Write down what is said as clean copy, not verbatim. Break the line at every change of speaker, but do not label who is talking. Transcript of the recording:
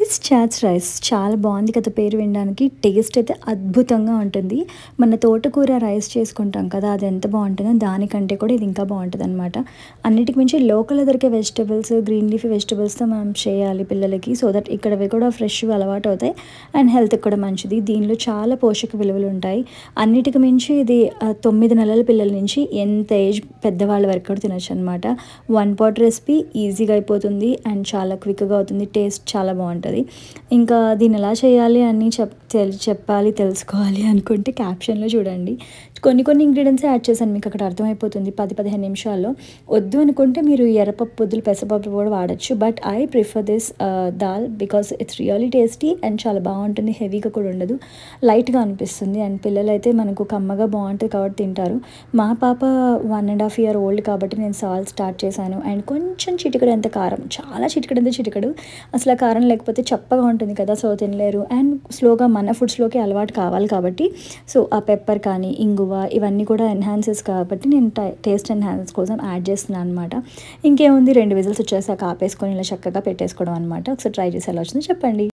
Rice charts rice చాలా బాగుంది కదా పేరు వినడానికి. టేస్ట్ అయితే అద్భుతంగా ఉంటుంది. మన తోటకూర రైస్ చేసుకుంటాం కదా, అది ఎంత బాగుంటుందో దానికంటే కూడా ఇది ఇంకా బాగుంటుందన్నమాట. అన్నిటికి మించి లోకల్‌లో దొరికే వెజిటబుల్స్, గ్రీన్ లీఫీ వెజిటబుల్స్‌తో మనం చేయాలి పిల్లలకి. సో దట్ ఇక్కడవి కూడా ఫ్రెష్‌గా అలవాటవుతాయి అండ్ హెల్త్‌కి కూడా మంచిది. దీనిలో చాలా పోషక విలువలు ఉంటాయి. అన్నిటికి మించి ఇది 9 నెలల పిల్లల నుంచి ఎంత ఏజ్ పెద్దవాళ్ళ వరకు కూడా తినొచ్చనమాట. వన్ పాట్ రెసిపీ ఈజీగా అయిపోతుంది అండ్ చాలా క్విక్‌గా అవుతుంది. టేస్ట్ చాలా బాగుంటుంది. ఇంకా దీన్ని ఎలా చేయాలి అని చెప్పాలి తెలుసుకోవాలి అనుకుంటే క్యాప్షన్లో చూడండి. కొన్ని ఇంగ్రీడియంట్స్ యాడ్ చేశాను, మీకు అక్కడ అర్థమైపోతుంది 10-15 నిమిషాల్లో. వద్దు అనుకుంటే మీరు ఎర్రపప్పు బదులు పెసరపప్పు కూడా వాడచ్చు. But I prefer this dal because it's really tasty and చాలా బాగుంటుంది. హెవీగా కూడా ఉండదు, లైట్గా అనిపిస్తుంది అండ్ పిల్లలైతే మనకు కమ్మగా బాగుంటుంది కాబట్టి తింటారు. మా పాప 1.5 year ఓల్డ్ కాబట్టి నేను సాల్ట్ స్టార్ట్ చేశాను అండ్ కొంచెం చిటికెడు ఎంత కారం, చాలా చిటికెడు చిటికెడు. అసలు ఆ కారం లేకపోతే చప్పగా ఉంటుంది కదా, సో తినలేరు. అండ్ స్లోగా మన ఫుడ్స్లోకి అలవాటు కావాలి కాబట్టి సో ఆ పెప్పర్ కానీ ఇంగువ ఇవన్నీ కూడా ఎన్హాన్సెస్ కాబట్టి నేను టేస్ట్ ఎన్హాన్స్ కోసం యాడ్ చేస్తున్నాను అనమాట. ఇంకేముంది, 2 విజిల్స్ వచ్చేసాక ఆపేసుకొని ఇలా చక్కగా పెట్టేసుకోవడం అనమాట. ఒకసారి ట్రై చేసి ఎలా వచ్చిందో చెప్పండి.